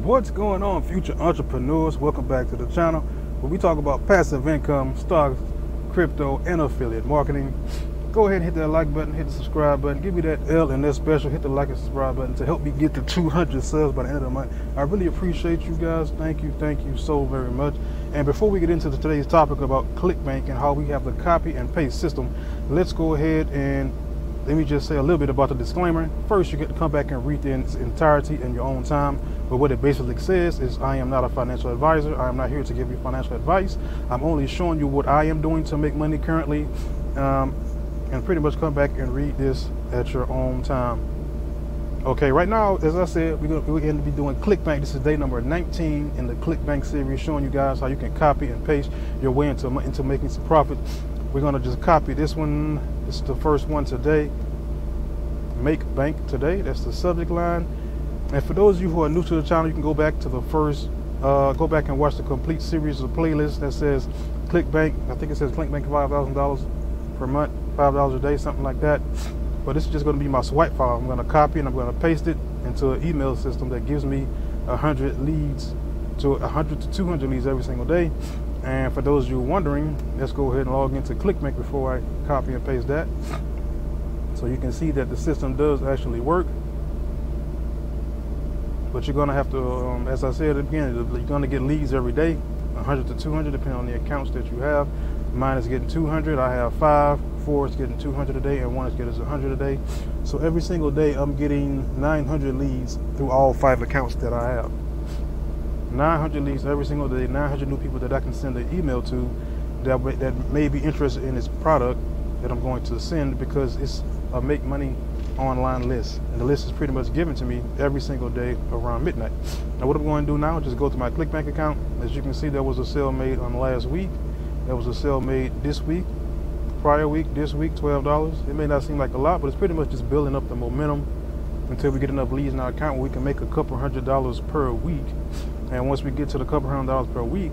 What's going on, future entrepreneurs? Welcome back to the channel where we talk about passive income, stocks, crypto, and affiliate marketing. Go ahead and hit that like button, hit the subscribe button, give me that L and that special, hit the like and subscribe button to help me get to 200 subs by the end of the month. I really appreciate you guys. Thank you so very much. And before we get into today's topic about ClickBank and how we have the copy and paste system, let's go ahead and let me just say a little bit about the disclaimer. First, you get to come back and read the entirety in your own time. But what it basically says is I am not a financial advisor. I am not here to give you financial advice. I'm only showing you what I am doing to make money currently. And pretty much come back and read this at your own time. Okay, right now, as I said, we're going to be doing ClickBank. This is day number 19 in the ClickBank series, showing you guys how you can copy and paste your way into making some profit. We're going to just copy this one. This is the first one today. Make bank today. That's the subject line. And for those of you who are new to the channel, you can go back to the first, go back and watch the complete series of playlists that says ClickBank. I think it says ClickBank $5,000 per month, $5 a day, something like that. But this is just going to be my swipe file. I'm going to copy and I'm going to paste it into an email system that gives me 100 leads to 100 to 200 leads every single day. And for those of you wondering, let's go ahead and log into ClickBank before I copy and paste that. So you can see that the system does actually work. But you're going to have to, as I said at the beginning, you're going to get leads every day, 100 to 200, depending on the accounts that you have. Mine is getting 200. I have 5. 4 is getting 200 a day, and 1 is getting 100 a day. So every single day, I'm getting 900 leads through all 5 accounts that I have. 900 leads every single day, 900 new people that I can send an email to that may be interested in this product that I'm going to send, because it's a make money online list. And the list is pretty much given to me every single day around midnight. Now what I'm going to do now is just go to my ClickBank account. As you can see, there was a sale made on last week. There was a sale made this week, prior week, this week, $12. It may not seem like a lot, but it's pretty much just building up the momentum until we get enough leads in our account where we can make a couple $100 per week. And once we get to the couple $100 per week,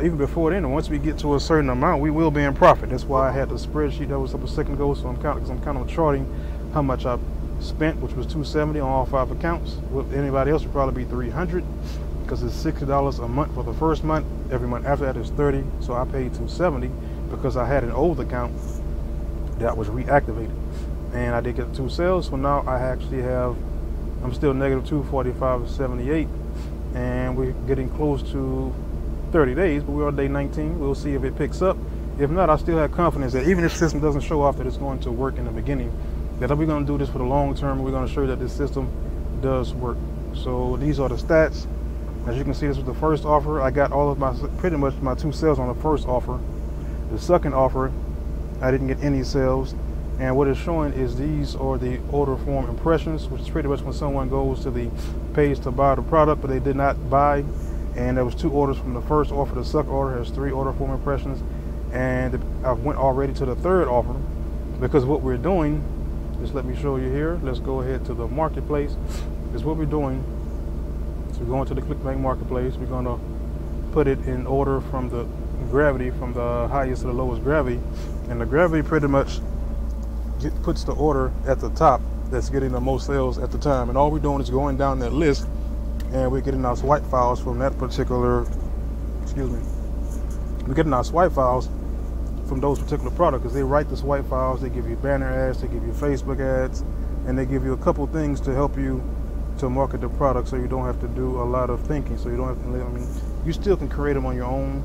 even before then, once we get to a certain amount, we will be in profit. That's why I had the spreadsheet that was up a second ago. So I'm kind of charting how much I spent, which was $270 on all 5 accounts. With anybody else would probably be $300, because it's $60 a month for the first month. Every month after that is $30. So I paid $270 because I had an old account that was reactivated, and I did get 2 sales. So now I actually have, I'm still negative 245.78, and we're getting close to 30 days, but we're on day 19. We'll see if it picks up. If not, I still have confidence that even if the system doesn't show off that it's going to work in the beginning, that we're going to do this for the long term. We're going to show you that this system does work. So these are the stats. As you can see, this was the first offer. I got all of my, pretty much my 2 sales on the first offer. The second offer, I didn't get any sales. And what it's showing is these are the order form impressions, which is pretty much when someone goes to the page to buy the product, but they did not buy. And there was 2 orders from the first offer. The second order has 3 order form impressions. And I went already to the third offer, because what we're doing, just let me show you here. Let's go ahead to the marketplace. Is what we're doing. So we're going to the ClickBank marketplace. We're going to put it in order from the gravity, from the highest to the lowest gravity. And the gravity pretty much puts the order at the top that's getting the most sales at the time. And all we're doing is going down that list, and we're getting our swipe files from that particular, we're getting our swipe files from those particular products, because they write the swipe files, they give you banner ads, they give you Facebook ads, and they give you a couple things to help you to market the product, so you don't have to do a lot of thinking. So you don't have to, I mean, you still can create them on your own.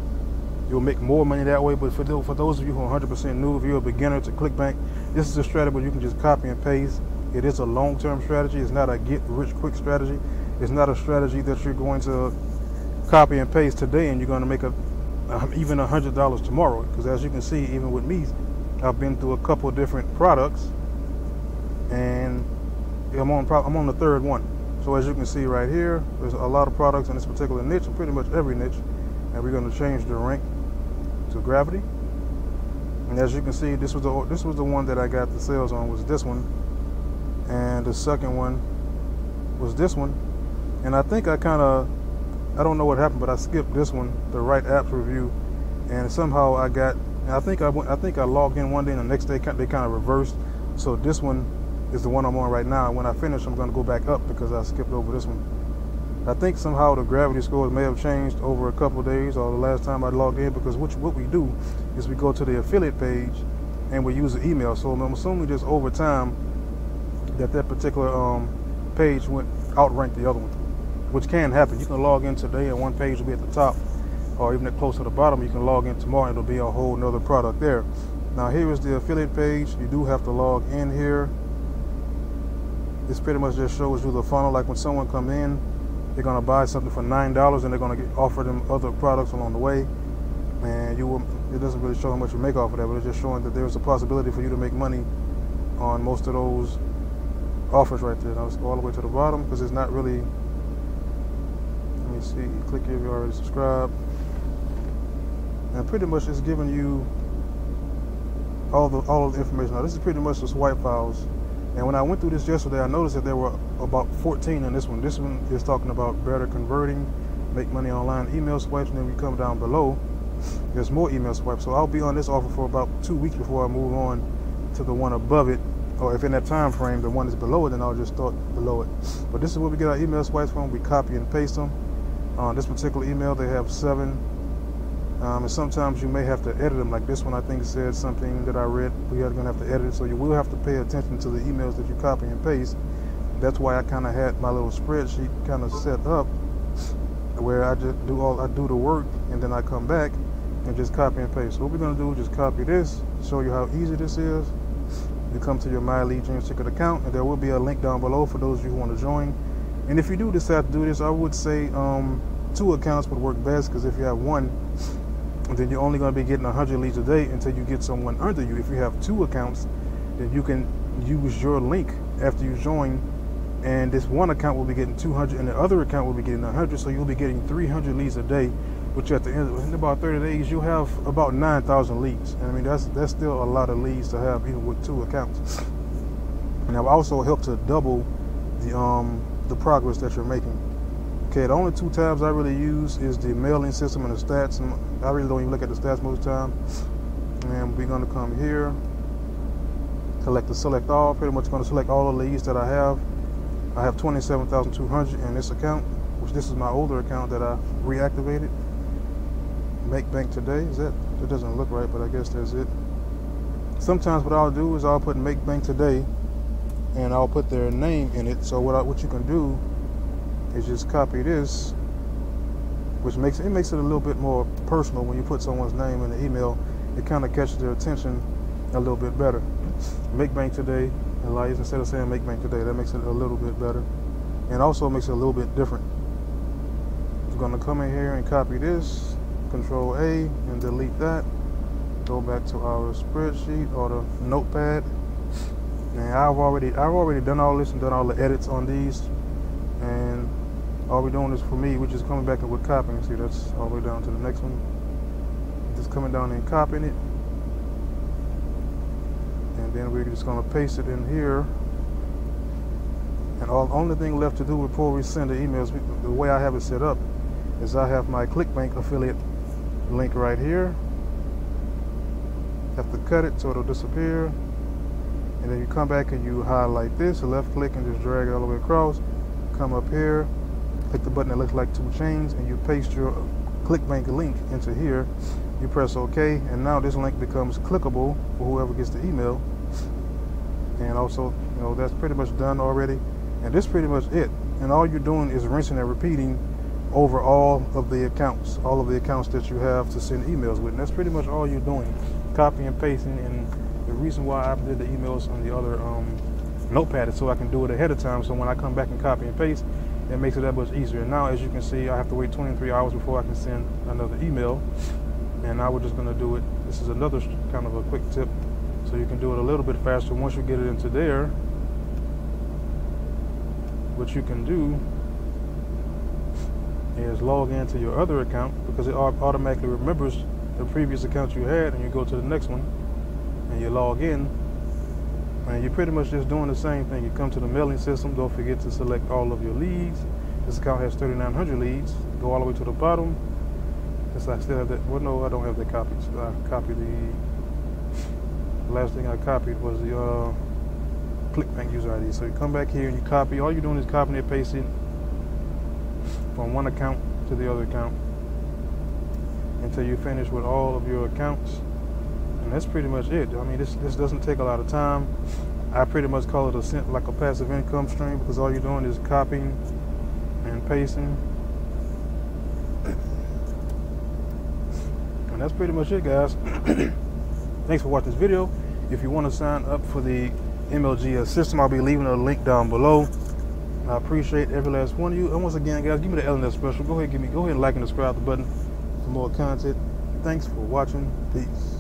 You'll make more money that way. But for those of you who are 100% new, if you're a beginner to ClickBank, this is a strategy where you can just copy and paste. It is a long-term strategy. It's not a get-rich-quick strategy. It's not a strategy that you're going to copy and paste today and you're going to make even $100 tomorrow. Because as you can see, even with me, I've been through a couple of different products, and I'm on the third one. So as you can see right here, there's a lot of products in this particular niche, and pretty much every niche. And we're going to change the rank to gravity. And as you can see, this was the one that I got the sales on, was this one, and the second one was this one. And I think I don't know what happened, but I skipped this one, the right apps review, and somehow I think I logged in one day, and the next day they kind of reversed. So this one is the one I'm on right now. When I finish, I'm going to go back up because I skipped over this one. I think somehow the gravity scores may have changed over a couple of days or the last time I logged in, because what we do is we go to the affiliate page and we use the email. So I'm assuming just over time that particular page outranked the other one, which can happen. You can log in today and one page will be at the top, or even close to the bottom. You can log in tomorrow and it'll be a whole nother product there. Now here is the affiliate page. You do have to log in here. This pretty much just shows you the funnel. Like when someone come in, they're gonna buy something for $9 and they're gonna offer them other products along the way. And it doesn't really show how much you make off of that, but it's just showing that there's a possibility for you to make money on most of those offers right there. Now let's go all the way to the bottom, because it's not really, let me see, click here if you already subscribed. And pretty much it's giving you all of the information. Now this is pretty much the swipe files. And when I went through this yesterday, I noticed that there were about 14 in this one. This one is talking about better converting, make money online, email swipes, and then we come down below, there's more email swipes. So I'll be on this offer for about 2 weeks before I move on to the one above it. Or if in that time frame, the one is below it, then I'll just start below it. But this is where we get our email swipes from. We copy and paste them. On this particular email, they have 7. And sometimes you may have to edit them. Like this one, I think said something that I read. We are going to have to edit it. So you will have to pay attention to the emails that you copy and paste. That's why I kind of had my little spreadsheet kind of set up where I just do the work, and then I come back and just copy and paste. So what we're going to do is just copy this, show you how easy this is. You come to your My Lead Gen Ticket account, and there will be a link down below for those of you who want to join. And if you do decide to do this, I would say 2 accounts would work best, because if you have one, then you're only going to be getting 100 leads a day until you get someone under you. If you have 2 accounts, then you can use your link after you join, and this one account will be getting 200 and the other account will be getting 100. So you'll be getting 300 leads a day, which at the end in about 30 days you'll have about 9,000 leads. And I mean that's still a lot of leads to have, even with 2 accounts. And that will also help to double the progress that you're making. Okay, the only 2 tabs I really use is the mailing system and the stats. And I really don't even look at the stats most of the time. And we're going to come here, select all. Pretty much going to select all the leads that I have. I have 27,200 in this account, which this is my older account that I reactivated. Make bank today. It doesn't look right, but I guess that's it. Sometimes what I'll do is I'll put make bank today, and I'll put their name in it. So what you can do is just copy this, which makes it a little bit more personal. When you put someone's name in the email, it kind of catches their attention a little bit better. Make bank today, instead of saying make bank today, that makes it a little bit better, and also makes it a little bit different. I'm going to come in here and copy this, Control A, and delete that. Go back to our spreadsheet or the notepad, and I've already done all this and done all the edits on these. And all we're doing is, for me, we're just coming back and we're copying. See, that's all the way down to the next one. Just coming down and copying it. And then we're just going to paste it in here. And the only thing left to do before we send the emails, the way I have it set up, is I have my ClickBank affiliate link right here. Have to cut it so it'll disappear. And then you come back and you highlight this, left click, and just drag it all the way across. Come up here, click the button that looks like 2 chains, and you paste your ClickBank link into here. You press OK, and now this link becomes clickable for whoever gets the email. And also, that's pretty much done already. And this is pretty much it. And all you're doing is rinsing and repeating over all of the accounts that you have to send emails with. And that's pretty much all you're doing, copy and pasting. And the reason why I did the emails on the other notepad is so I can do it ahead of time. So when I come back and copy and paste, it makes it that much easier. Now, as you can see, I have to wait 23 hours before I can send another email. And now we're just going to do it. This is another kind of a quick tip, so you can do it a little bit faster. Once you get it into there, what you can do is log into your other account, because it automatically remembers the previous account you had, and you go to the next one and you log in, and you're pretty much just doing the same thing. You come to the mailing system. Don't forget to select all of your leads. This account has 3,900 leads. Go all the way to the bottom. I still have that. Well, no, I don't have that copied. So I copied the last thing I copied was the ClickBank user ID. So you come back here and you copy. All you're doing is copying and pasting. from one account to the other account until you finish with all of your accounts. And that's pretty much it. I mean, this doesn't take a lot of time. I pretty much call it like a passive income stream, because all you're doing is copying and pasting. And that's pretty much it, guys. Thanks for watching this video. If you want to sign up for the MLGS system, I'll be leaving a link down below. I appreciate every last one of you. And once again, guys, give me the LNS special. Go ahead and like and subscribe the button for more content. Thanks for watching. Peace.